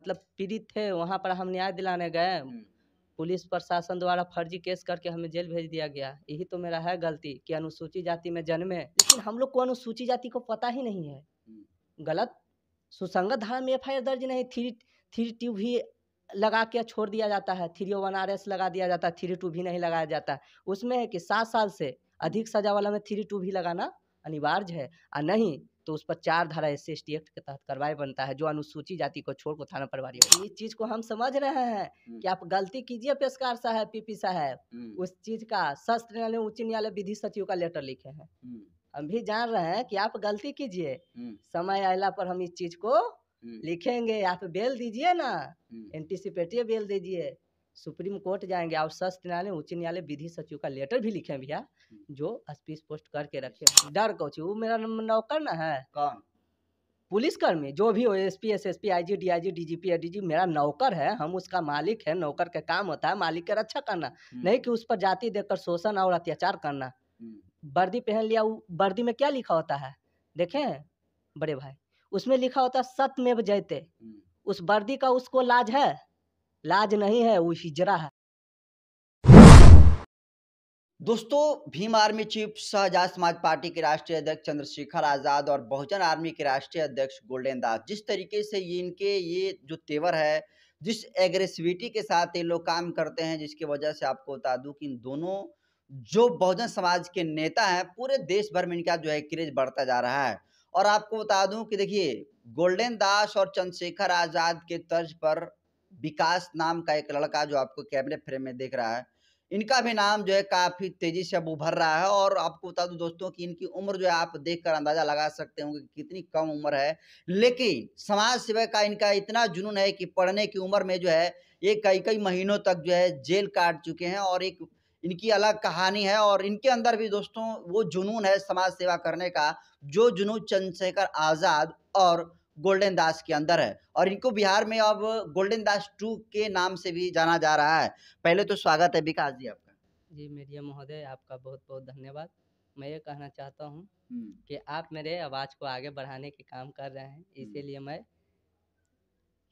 मतलब पीड़ित थे, वहाँ पर हम न्याय दिलाने गए, पुलिस प्रशासन द्वारा फर्जी केस करके हमें जेल भेज दिया गया। यही तो मेरा है गलती कि अनुसूचित जाति में जन्मे, लेकिन हम लोग को अनुसूचित जाति को पता ही नहीं है। गलत सुसंगत धारा में एफआईआर दर्ज नहीं, 332 भी लगा के छोड़ दिया जाता है, 301 RS लगा दिया जाता है, 32 भी नहीं लगाया जाता। उसमें है कि 7 साल से अधिक सजा वाला में 32 भी लगाना अनिवार्य है, और नहीं तो उस पर 4 धारा SC/ST एक्ट के तहत कार्रवाई बनता है, जो अनुसूचित जाति को छोड़ को थाना प्रभारी हो। इस चीज को हम समझ रहे हैं कि आप गलती कीजिए पेशकार साहब, PP साहब, उस चीज का सशस्त्र न्यायालय, उच्च न्यायालय विधि सचिव का लेटर लिखे हैं। हम भी जान रहे हैं कि आप गलती कीजिए, समय आयला पर हम इस चीज को लिखेंगे। आप बेल दीजिए ना, एंटीसिपेटरी बेल दीजिए, सुप्रीम कोर्ट जाएंगे और सशस्त्र न्यायालय, उच्च न्यायालय विधि सचिव का लेटर भी लिखे भैया, जो स्पीच पोस्ट करके रखे। डर कौची, वो मेरा नौकर ना है। कौन? पुलिसकर्मी जो भी हो, SP SSP IG DIG DGP ADG मेरा नौकर है, हम उसका मालिक है। नौकर का काम होता है मालिक का रक्षा करना, नहीं कि उस पर जाति देकर शोषण और अत्याचार करना। वर्दी पहन लिया, वर्दी में क्या लिखा होता है देखें बड़े भाई, उसमें लिखा होता है सत्यमेव जयते। उस वर्दी का उसको लाज है? लाज नहीं है, वो हिजरा है। दोस्तों, भीम आर्मी चीफ सह आजाद समाज पार्टी के राष्ट्रीय अध्यक्ष चंद्रशेखर आजाद और बहुजन आर्मी के राष्ट्रीय अध्यक्ष गोल्डन दास, जिस तरीके से ये जो तेवर है, जिस एग्रेसिविटी के साथ ये लोग काम करते हैं, जिसकी वजह से आपको बता दूं कि इन दोनों जो बहुजन समाज के नेता हैं, पूरे देश भर में इनका जो है क्रेज बढ़ता जा रहा है। और आपको बता दूं कि देखिए, गोल्डन दास और चंद्रशेखर आजाद के तर्ज पर विकास नाम का एक लड़का जो आपको कैमरे फ्रेम में देख रहा है, इनका भी नाम जो है काफी तेजी से अब उभर रहा है। और आपको बता दूं दोस्तों कि इनकी उम्र जो है आप देखकर अंदाजा लगा सकते होंगे कि कितनी कम उम्र है, लेकिन समाज सेवा का इनका इतना जुनून है कि पढ़ने की उम्र में जो है ये कई कई महीनों तक जो है जेल काट चुके हैं। और एक इनकी अलग कहानी है, और इनके अंदर भी दोस्तों वो जुनून है समाज सेवा करने का, जो जुनून चंद्रशेखर आजाद और गोल्डन दास के अंदर है। और इनको बिहार में अब गोल्डन दास 2 के नाम से भी जाना जा रहा है। पहले तो स्वागत है विकास जी आपका। जी मीडिया महोदय, आपका बहुत बहुत धन्यवाद। मैं ये कहना चाहता हूँ कि आप मेरे आवाज़ को आगे बढ़ाने के काम कर रहे हैं, इसीलिए मैं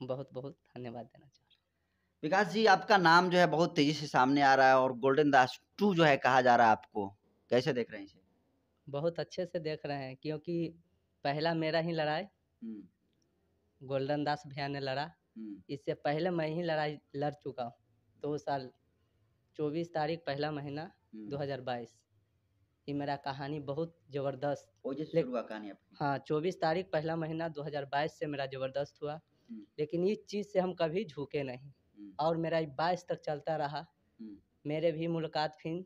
बहुत बहुत धन्यवाद देना चाहता हूँ। विकास जी, आपका नाम जो है बहुत तेजी से सामने आ रहा है, और गोल्डन दास 2 जो है कहा जा रहा है आपको, कैसे देख रहे हैं इसे? बहुत अच्छे से देख रहे हैं, क्योंकि पहला मेरा ही लड़ाई गोल्डन दास भैया ने लड़ा। इससे पहले मैं ही लड़ाई लड़ चुका हूँ 2 साल, 24 तारीख पहला महीना 2022। ये मेरा कहानी बहुत ज़बरदस्त कहानी आपकी। हाँ, 24 तारीख पहला महीना 2022 से मेरा ज़बरदस्त हुआ, लेकिन इस चीज़ से हम कभी झुके नहीं, और मेरा 22 तक चलता रहा। मेरे भी मुलाकात फिर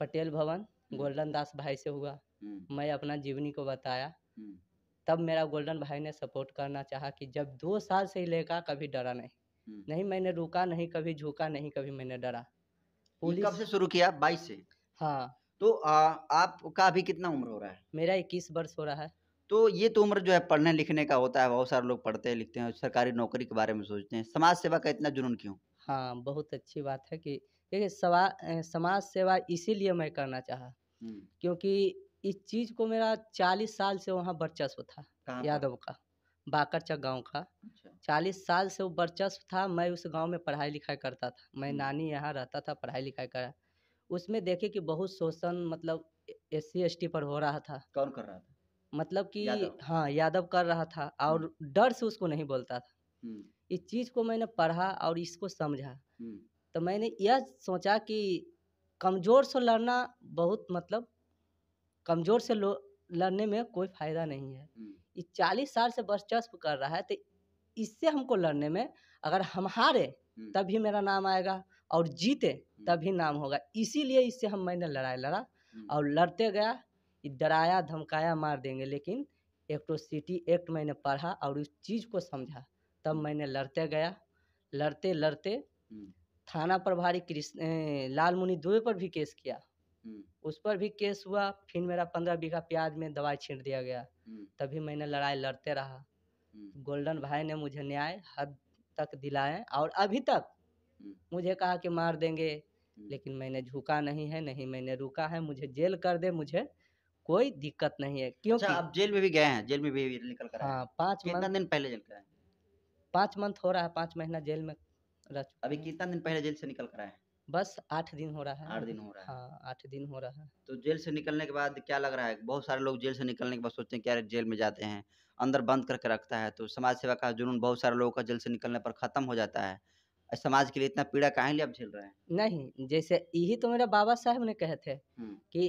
पटेल भवन गोल्डन दास भाई से हुआ। मैं अपना जीवनी को बताया, तब मेरा गोल्डन भाई ने सपोर्ट करना चाहा कि जब 2 साल से ही लेकर कभी डरा नहीं मैंने रुका नहीं, कभी झुका नहीं, कभी मैंने डरा। पुलिस कब से शुरू किया? 22 से? हाँ। तो आपका अभी कितना उम्र हो रहा है? मेरा 21 वर्ष हो रहा है। तो ये तो उम्र जो है पढ़ने लिखने का होता है, बहुत सारे लोग पढ़ते हैं लिखते हैं, सरकारी नौकरी के बारे में सोचते हैं, समाज सेवा का इतना जुनून क्यों? हाँ, बहुत अच्छी बात है कि देखिए समाज सेवा इसीलिए मैं करना चाहा, क्योंकि इस चीज़ को मेरा 40 साल से वहाँ वर्चस्व था यादव का, बाकरचक गांव का। अच्छा। 40 साल से वो वर्चस्व था। मैं उस गांव में पढ़ाई लिखाई करता था, मैं नानी यहाँ रहता था, पढ़ाई लिखाई करा। उसमें देखे कि बहुत शोषण मतलब SC ST पर हो रहा था। कौन कर रहा था? मतलब कि यादव? हाँ, यादव कर रहा था, और डर से उसको नहीं बोलता था। इस चीज़ को मैंने पढ़ा और इसको समझा, तो मैंने यह सोचा कि कमज़ोर से लड़ना बहुत मतलब कमज़ोर से लड़ने में कोई फ़ायदा नहीं है। ये 40 साल से वर्चस्व कर रहा है, तो इससे हमको लड़ने में अगर हम हारे तभी मेरा नाम आएगा, और जीते तभी नाम होगा। इसीलिए इससे मैंने लड़ाई लड़ा और लड़ते गया। डराया धमकाया मार देंगे, लेकिन एट्रोसिटी एक्ट मैंने पढ़ा और उस चीज़ को समझा, तब मैंने लड़ते गया। लड़ते लड़ते थाना प्रभारी लाल मुनि दुबे पर भी केस किया, उस पर भी केस हुआ। फिर मेरा 15 बीघा प्याज में दवाई छींट दिया गया, तभी मैंने लड़ाई लड़ते रहा। गोल्डन भाई ने मुझे न्याय हद तक दिलाए, और अभी तक मुझे कहा कि मार देंगे, लेकिन मैंने झुका नहीं है, नहीं मैंने रुका है। मुझे जेल कर दे, मुझे कोई दिक्कत नहीं है, क्योंकि अच्छा, आप जेल में भी गए हैं? जेल में भी निकल कर आए? हाँ, 5 कितना दिन पहले जेल गए? 5 मंथ हो रहा है, 5 महीना जेल में रह चुका अभी हूँ। कितना दिन पहले जेल से निकल कर आए हैं? बस 8 दिन हो रहा है। 8 दिन हो रहा है। हाँ, 8 दिन हो रहा है। तो जेल से निकलने के बाद क्या लग रहा है? बहुत सारे लोग जेल से निकलने के बाद सोचते हैं कि यार जेल में जाते हैं, अंदर बंद करके रखता है, तो समाज सेवा का जुनून बहुत सारे लोगों का जेल से निकलने पर खत्म हो जाता है। समाज के लिए इतना पीड़ा काहे लिए आप झेल रहे हैं? नहीं, जैसे यही तो मेरे बाबा साहब ने कहे थे हुँ, कि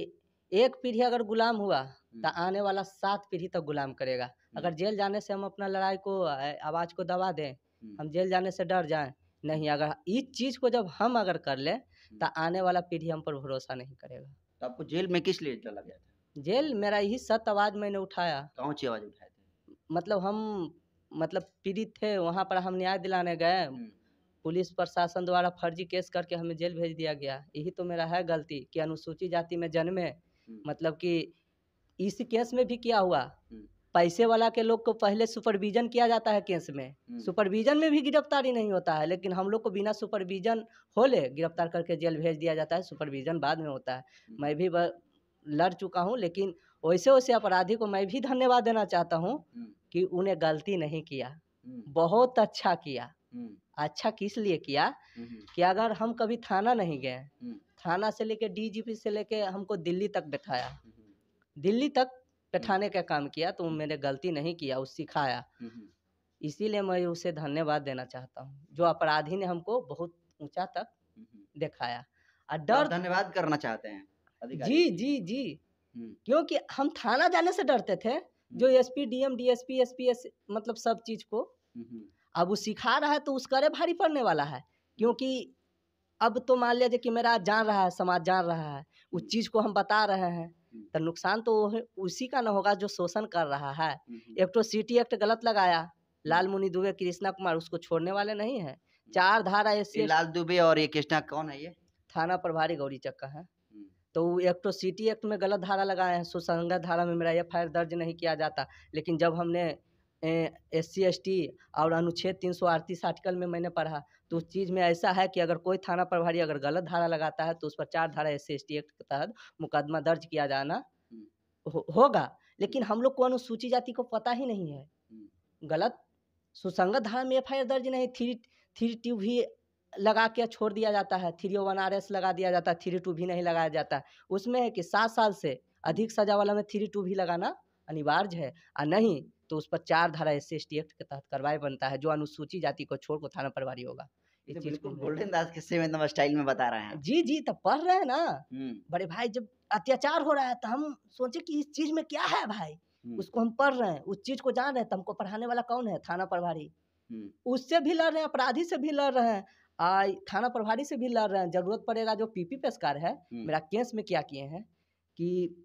एक पीढ़ी अगर गुलाम हुआ, तो हुँ, आने वाला 7 पीढ़ी तक गुलाम करेगा। हुँ, अगर जेल जाने से हम अपना लड़ाई को आवाज़ को दबा दें, हुँ, हम जेल जाने से डर जाएँ, नहीं, अगर इस चीज़ को जब हम अगर कर लें, तो आने वाला पीढ़ी हम पर भरोसा नहीं करेगा। तो आपको जेल में किस लिए डाला गया था? जेल मेरा यही सत आवाज़ मैंने उठाया। कौन सी आवाज़ उठाए थे? मतलब हम पीड़ित थे, वहाँ पर हम न्याय दिलाने गए। हुँ, पुलिस प्रशासन द्वारा फर्जी केस करके हमें जेल भेज दिया गया। यही तो मेरा है गलती कि अनुसूचित जाति में जन्मे, हुँ, मतलब कि इस केस में भी क्या हुआ, हुँ, पैसे वाला के लोग को पहले सुपरविज़न किया जाता है केस में। हुँ, सुपरविज़न में भी गिरफ्तारी नहीं होता है, लेकिन हम लोग को बिना सुपरविज़न होले गिरफ्तार करके जेल भेज दिया जाता है, सुपरविज़न बाद में होता है। हुँ, मैं भी लड़ चुका हूँ, लेकिन वैसे-वैसे अपराधी को मैं भी धन्यवाद देना चाहता हूँ हुँ, कि उन्हें गलती नहीं किया, हुँ, बहुत अच्छा किया। हुँ, अच्छा किस लिए किया हुँ, कि अगर हम कभी थाना नहीं गए, हुँ, थाना से लेके डीजीपी से लेके हमको दिल्ली तक बैठाया, हुँ, दिल्ली तक हुँ, बैठाने का काम किया, तो मैंने गलती नहीं किया, वो सिखाया। हुँ, इसीलिए मैं उसे धन्यवाद देना चाहता हूँ, जो अपराधी ने हमको बहुत ऊँचा तक हुँ। दिखाया। और तो आप डर धन्यवाद करना चाहते हैं अधिकारी जी, के लिए? जी, जी, हुँ, क्योंकि हम थाना जाने से डरते थे, जो हुँ, एसपी, डीएम, डीएसपी, एसपी मतलब सब चीज़ को। हुँ, हुँ, अब वो सिखा रहा है तो उसका अरे भारी पड़ने वाला है, हुँ, क्योंकि अब तो मान लीजिए कि मेरा जान रहा है, समाज जान रहा है, उस हुँ, चीज़ को हम बता रहे हैं, हुँ, तो नुकसान तो उसी का ना होगा जो शोषण कर रहा है। हुँ, हुँ, एक तो सिटी एक्ट गलत लगाया, हुँ, लाल मुनि दुबे, कृष्णा कुमार उसको छोड़ने वाले नहीं हैं। हुँ। 4 धारा ये एससी एसटी लाल दुबे और ये कृष्णा कौन है ये? थाना प्रभारी गौरी चक्का है। हुँ, तो वो एक तो सिटी एक्ट में गलत धारा लगाए हैं, सुसंगत धारा में मेरा एफआईआर दर्ज नहीं किया जाता। लेकिन जब हमने एससी एसटी और अनुच्छेद 338 आर्टिकल में मैंने पढ़ा, तो हुँ, उस चीज़ में ऐसा है कि अगर कोई थाना प्रभारी अगर गलत धारा लगाता है, तो उस पर 4 धारा एससी एसटी एक्ट के तहत मुकदमा दर्ज किया जाना हुँ, होगा। हुँ, लेकिन हम लोग को अनुसूचित जाति को पता ही नहीं है। हुँ, गलत सुसंगत धारा में एफआईआर दर्ज नहीं, 3 भी लगा के छोड़ दिया जाता है, 301 आरएस लगा दिया जाता है, 32 भी नहीं लगाया जाता है। उसमें है कि 7 साल से हुँ। अधिक सज़ा वाला में 32 भी लगाना अनिवार्य है, और नहीं तो उस पर 4 धारा एससी एसटी एक्ट के तहत कार्रवाई बनता है, जो अनुसूचित जाति को छोड़ को थाना प्रभारी होगा। ये इस तो चीज़ को बिल्कुल गोल्डन दास किस्से में एकदम स्टाइल में बता रहे हैं आप। जी, जी, तब पढ़ रहे हैं ना। हुँ, बड़े भाई जब अत्याचार हो रहा है तो हम सोचे कि इस चीज़ में क्या है भाई? हुँ, उसको हम पढ़ रहे हैं, उस चीज़ को जान रहे हैं, तो हमको पढ़ाने वाला कौन है? थाना प्रभारी। हुँ, उससे भी लड़ रहे हैं, अपराधी से भी लड़ रहे हैं, थाना प्रभारी से भी लड़ रहे हैं। ज़रूरत पड़ेगा जो पीपी पेशकार है, हुँ, मेरा केस में क्या किए हैं कि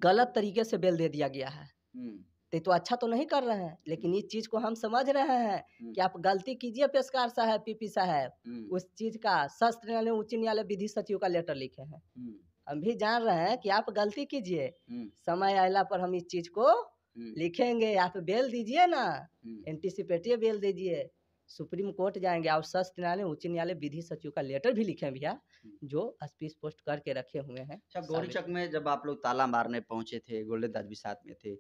गलत तरीके से बेल दे दिया गया है। हुँ, तो अच्छा तो नहीं कर रहे हैं, लेकिन इस चीज़ को हम समझ रहे हैं हुँ, कि आप गलती कीजिए पेशकार साहब, पीपी साहब। हुँ, उस चीज़ का सत्र न्यायालय, उच्च न्यायालय विधि सचिव का लेटर लिखे हैं। हुँ, हम भी जान रहे हैं कि आप गलती कीजिए, हुँ, समय आइला पर हम इस चीज़ को हुँ, लिखेंगे, आप बेल दीजिए ना, हुँ, एंटीसिपेटिव बेल दीजिए। सुप्रीम कोर्ट जाएँगे और सत्र न्यायालय, उच्च न्यायालय विधि सचिव का लेटर भी लिखे हैं भैया, हुँ। जो स्पीच पोस्ट करके रखे हुए हैं अच्छा साबित। गौरीचक में जब आप लोग ताला मारने पहुँचे थे, गोल्डन दास भी साथ में थे,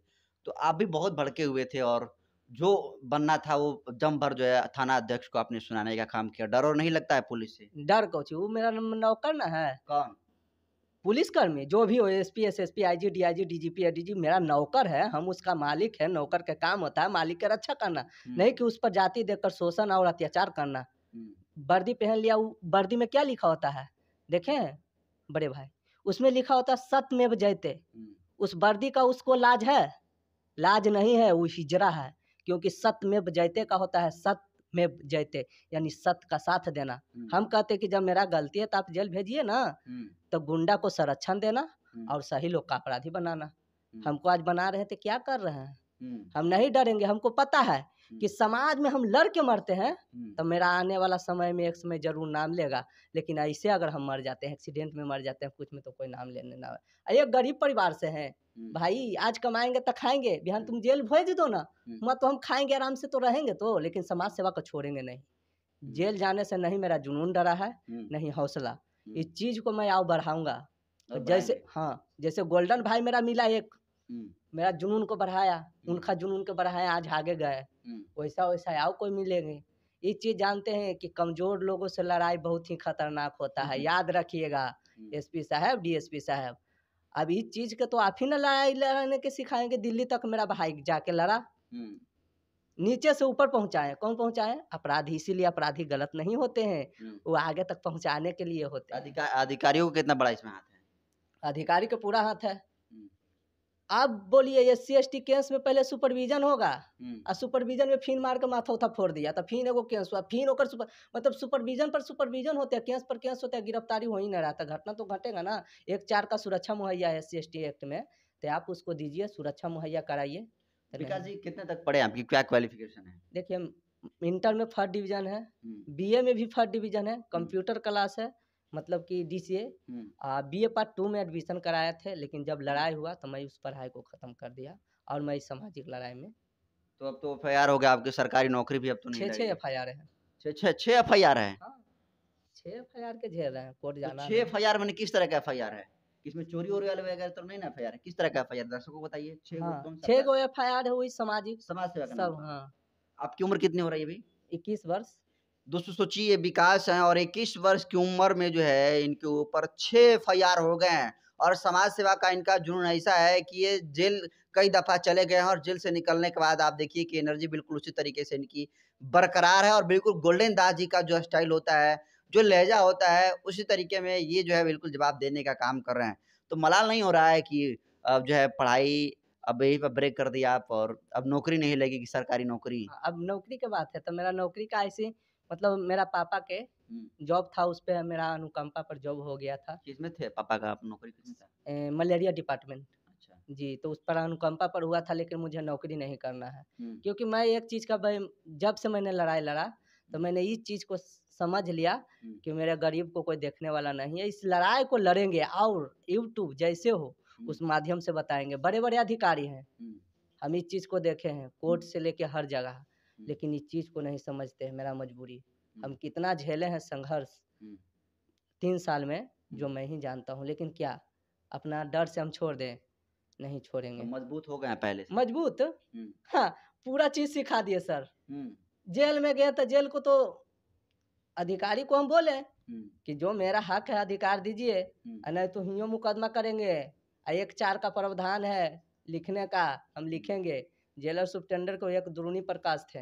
तो आप भी बहुत भड़के हुए थे और जो बनना था वो दम भर जो है थाना अध्यक्ष को आपने सुनाने का काम किया। डर और नहीं लगता है पुलिस से? डर कौची, वो मेरा नौकर ना है। कौन? पुलिसकर्मी जो भी हो, SP, SSP, IG, DIG, DGP, ADG मेरा नौकर है, हम उसका मालिक है, नौकर का काम होता है मालिक की रक्षा करना, हुँ, नहीं कि उस पर जाति देखकर शोषण और अत्याचार करना। हुँ, वर्दी पहन लिया, वो वर्दी में क्या लिखा होता है? देखे हैं बड़े भाई? उसमें लिखा होता है सत्यमेव जयते। हुँ, उस वर्दी का उसको लाज है? लाज नहीं है, वो हिजड़ा है, क्योंकि सत्यमेव जयते का होता है सत्यमेव जयते, यानी सत्य का साथ देना। हुँ, हम कहते हैं कि जब मेरा गलती है तो आप जेल भेजिए ना, हुँ, तो गुंडा को संरक्षण देना हुँ, और सही लोग का अपराधी बनाना। हुँ, हमको आज बना रहे थे, क्या कर रहे हैं? हुँ, हम नहीं डरेंगे, हमको पता है कि समाज में हम लड़ के मरते हैं, हुँ, तो मेरा आने वाला समय में एक समय ज़रूर नाम लेगा। लेकिन ऐसे अगर हम मर जाते हैं, एक्सीडेंट में मर जाते हैं, कुछ में, तो कोई नाम लेने ना आए। एक गरीब परिवार से हैं, हुँ, भाई आज कमाएँगे तो खाएँगे, बिहान हुँ, तुम जेल भेज दो ना, हुँ, मत तो हम खाएँगे आराम से तो रहेंगे तो, लेकिन समाज सेवा को छोड़ेंगे नहीं। हुँ, जेल जाने से नहीं मेरा जुनून डरा है, हुँ, नहीं हौसला। हुँ, इस चीज़ को मैं और बढ़ाऊँगा। और जैसे बढ़ाएँगे। हाँ, जैसे गोल्डन भाई मेरा मिला एक, हुँ, मेरा जुनून को बढ़ाया, हुँ, उनका जुनून को बढ़ाया, आज आगे गए। वैसा वैसा आओ कोई मिलेंगे। ये चीज जानते हैं कि कमजोर लोगों से लड़ाई बहुत ही खतरनाक होता है, याद रखिएगा एसपी साहब, डीएसपी साहब। अब इस चीज के तो आप ही ना लड़ाई लड़ने के सिखाएंगे। दिल्ली तक मेरा भाई जाके लड़ा, नीचे से ऊपर पहुंचाए। कौन पहुंचाए? अपराधी। इसीलिए अपराधी गलत नहीं होते हैं, वो आगे तक पहुंचाने के लिए होते हैं। अधिकारियों को कितना बड़ा इसमें हाथ है? अधिकारी का पूरा हाथ है। अब बोलिए एससी एसटी केस में पहले सुपरविजन होगा, और सुपरविजन में फिन मार के माथा उथा फोड़ दिया तो फिन एगो केस हुआ, फिन होकर मतलब सुपरविजन पर सुपरविजन होते हैं, केस पर केस होते हैं, गिरफ्तारी हो ही नहीं रहा था। घटना तो घटेगा ना। 1-4 का सुरक्षा मुहैया है एससी एसटी एक्ट में, तो आप उसको दीजिए, सुरक्षा मुहैया कराइए। विकास जी कितने तक पढ़े, आपकी क्या क्वालिफिकेशन है? देखिए, इंटर में फर्स्ट डिवीजन है, बीए में भी फर्स्ट डिवीजन है, कंप्यूटर क्लास है, मतलब कि डीसीए। बीए पार्ट 2 में एडमिशन कराए थे, लेकिन जब लड़ाई हुआ तो मैं उस पढ़ाई को खत्म कर दिया और मैं इस सामाजिक लड़ाई में। तो अब तो एफआईआर हो गया, आपकी सरकारी नौकरी भी अब तो नहीं 6 लगेगी। एफआईआर है। 6 एफआईआर है? हाँ, 6 एफआईआर के झेल रहे हैं, कोर्ट तो जाना 6 एफआईआर मैंने किस तरह का एफआईआर है? इसमें चोरी वोरी वाले वगैरह तो नहीं ना एफआईआर है? किस तरह का एफआईआर दर्शकों को बताइए। 6 हाँ, कौन सा 6 गो एफआईआर है, वही सामाजिक समाज सेवा का सब। नाम पर। हाँ, आपकी उम्र कितनी हो रही है अभी? 21 वर्ष। दोस्तों सोचिए, विकास हैं और 21 वर्ष की उम्र में जो है इनके ऊपर 6 एफआईआर हो गए हैं, और समाज सेवा का इनका जुनून ऐसा है कि ये जेल कई दफा चले गए हैं, और जेल से निकलने के बाद आप देखिए कि एनर्जी बिल्कुल उसी तरीके से इनकी बरकरार है, और बिल्कुल गोल्डन दास जी का जो स्टाइल होता है, जो लहजा होता है, उसी तरीके में ये जो है बिल्कुल जवाब देने का काम कर रहे हैं। तो मलाल नहीं हो रहा है कि अब जो है पढ़ाई अब यहीं पर ब्रेक कर दिया आप, और अब नौकरी नहीं लगेगी, सरकारी नौकरी? अब नौकरी की बात है तो मेरा नौकरी का ऐसी, मतलब मेरा पापा के जॉब था, उस पे मेरा अनुकंपा पर जॉब हो गया था। किसमें थे पापा का? आप नौकरी किसमें था? Malaria department. अच्छा। जी, तो उस पर अनुकंपा पर हुआ था, लेकिन मुझे नौकरी नहीं करना है। क्योंकि मैं एक चीज़ का जब से मैंने लड़ाई लड़ा, तो मैंने इस चीज़ को समझ लिया कि मेरे गरीब को कोई देखने वाला नहीं है। इस लड़ाई को लड़ेंगे, और यूट्यूब जैसे हो उस माध्यम से बताएंगे। बड़े-बड़े अधिकारी हैं, हम इस चीज़ को देखे हैं, कोर्ट से लेके हर जगह, लेकिन इस चीज़ को नहीं समझते हैं, मेरा मजबूरी। हम कितना झेले हैं संघर्ष 3 साल में, जो मैं ही जानता हूँ। लेकिन क्या अपना डर से हम छोड़ दें? नहीं तो छोड़ेंगे। मजबूत हो गए हैं पहले से? मजबूत? हाँ, पूरा चीज़ सिखा दिए सर। हुँ। जेल में गए तो जेल को तो अधिकारी को हम बोले कि जो मेरा हक है अधिकार दीजिए, नहीं तो हियों मुकदमा करेंगे। 1-4 का प्रावधान है लिखने का, हम लिखेंगे। जेलर सुप्रिटेंडेंट को एक द्रोणी प्रकाश थे,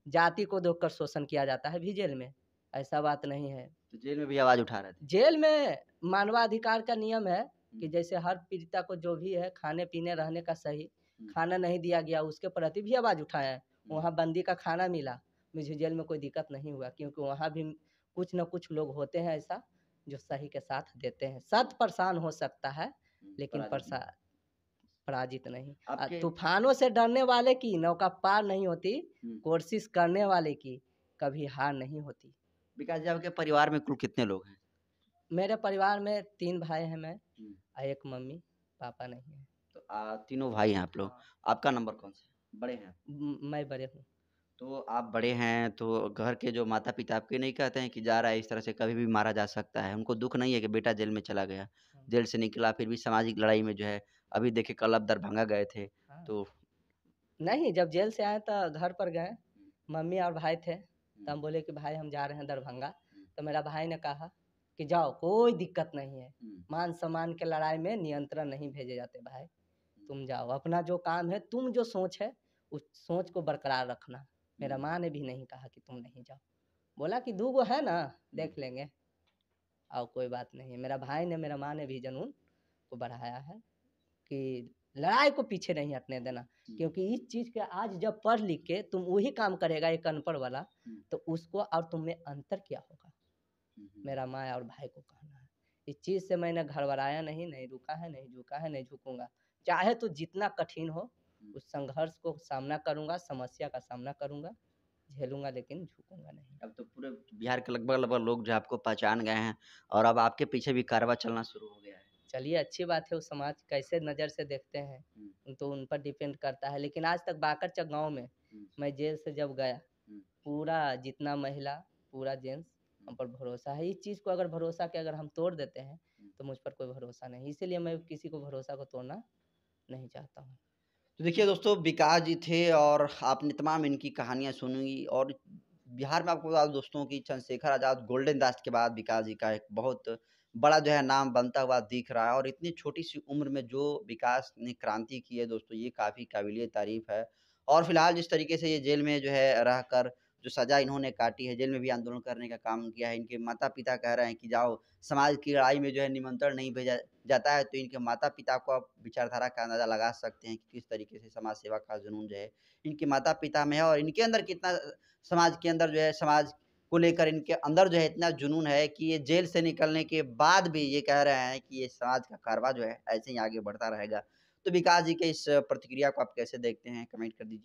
जाति को देखकर शोषण किया जाता है भी जेल में, ऐसा बात नहीं है। तो जेल में भी आवाज़ उठा रहे थे? जेल में मानवाधिकार का नियम है कि जैसे हर पीड़िता को जो भी है खाने पीने रहने का सही खाना नहीं दिया गया, उसके प्रति भी आवाज़ उठाए हैं। वहाँ बंदी का खाना मिला, मुझे जेल में कोई दिक्कत नहीं हुआ, क्योंकि वहाँ भी कुछ न कुछ लोग होते हैं ऐसा जो सही के साथ देते हैं। 100% हो सकता है, लेकिन पराजित नहीं। आपके तूफानों से डरने वाले की नौका पार नहीं होती, कोशिश करने वाले की कभी हार नहीं होती। विकास जी, आपके परिवार में कुल कितने लोग हैं? मेरे परिवार में 3 भाई हैं, मैं और 1 मम्मी, पापा नहीं है। तो तीनों भाई हैं आप लोग। हाँ। आपका नंबर कौन सा है? बड़े हैं आप? मैं बड़े हूँ। तो आप बड़े हैं, तो घर के जो माता-पिता आपके नहीं कहते हैं कि जा रहा है इस तरह से कभी भी मारा जा सकता है? उनको दुःख नहीं है कि बेटा जेल में चला गया, जेल से निकला फिर भी सामाजिक लड़ाई में जो है, अभी देखिए कल आप दरभंगा गए थे, हाँ। तो नहीं, जब जेल से आए तो घर पर गए, मम्मी और भाई थे, तो हम बोले कि भाई हम जा रहे हैं दरभंगा, तो मेरा भाई ने कहा कि जाओ कोई दिक्कत नहीं है, मान-सम्मान के लड़ाई में नियंत्रण नहीं भेजे जाते भाई, तुम जाओ, अपना जो काम है, तुम जो सोच है, उस सोच को बरकरार रखना। मेरा माँ ने भी नहीं कहा कि तुम नहीं जाओ, बोला कि 2 गो है ना, देख लेंगे, और कोई बात नहीं है। मेरा भाई ने, मेरा माँ ने भी जुनून को बढ़ाया है कि लड़ाई को पीछे नहीं हटने देना, क्योंकि इस चीज़ के आज जब पढ़ लिख के तुम वही काम करेगा एक अनपढ़ वाला, तो उसको और तुम में अंतर क्या होगा? मेरा माँ और भाई को कहना है। इस चीज़ से मैंने घबराया नहीं, नहीं रुका है, नहीं झुका है, नहीं झुकूँगा। चाहे तो जितना कठिन हो, उस संघर्ष को सामना करूँगा, समस्या का सामना करूँगा, झेलूँगा, लेकिन झुकूँगा नहीं। अब तो पूरे बिहार के लगभग-लगभग लोग जो आपको पहचान गए हैं, और अब आपके पीछे भी कारवां चलना शुरू हो गया है। चलिए अच्छी बात है, वो समाज कैसे नज़र से देखते हैं, तो उन पर डिपेंड करता है। लेकिन आज तक बाकरचक गाँव में मैं जेल से जब गया, पूरा जितना महिला, पूरा जेंट्स हम पर भरोसा है। इस चीज़ को अगर भरोसा के अगर हम तोड़ देते हैं, तो मुझ पर कोई भरोसा नहीं। इसीलिए मैं किसी को भरोसा को तोड़ना नहीं चाहता हूँ। तो देखिए दोस्तों, विकास जी थे और आपने तमाम इनकी कहानियाँ सुनी और बिहार में आपको बता दूँ दोस्तों कि चंद्रशेखर आज़ाद, गोल्डन दास के बाद विकास जी का एक बहुत बड़ा जो है नाम बनता हुआ दिख रहा है और इतनी छोटी-सी उम्र में जो विकास ने क्रांति की है दोस्तों, ये काफ़ी काबिल-ए-तारीफ़ है। और फिलहाल जिस तरीके से ये जेल में जो है रहकर जो सज़ा इन्होंने काटी है, जेल में भी आंदोलन करने का काम किया है। इनके माता-पिता कह रहे हैं कि जाओ, समाज की लड़ाई में जो है निमंत्रण नहीं भेजा जाता है, तो इनके माता-पिता को आप विचारधारा का अंदाज़ा लगा सकते हैं कि किस तरीके से समाज सेवा का जुनून जो है इनके माता-पिता में है और इनके अंदर कितना समाज के अंदर जो है समाज को लेकर इनके अंदर जो है इतना जुनून है कि ये जेल से निकलने के बाद भी ये कह रहे हैं कि ये समाज का कारवां जो है ऐसे ही आगे बढ़ता रहेगा। तो विकास जी के इस प्रतिक्रिया को आप कैसे देखते हैं? कमेंट कर दीजिए।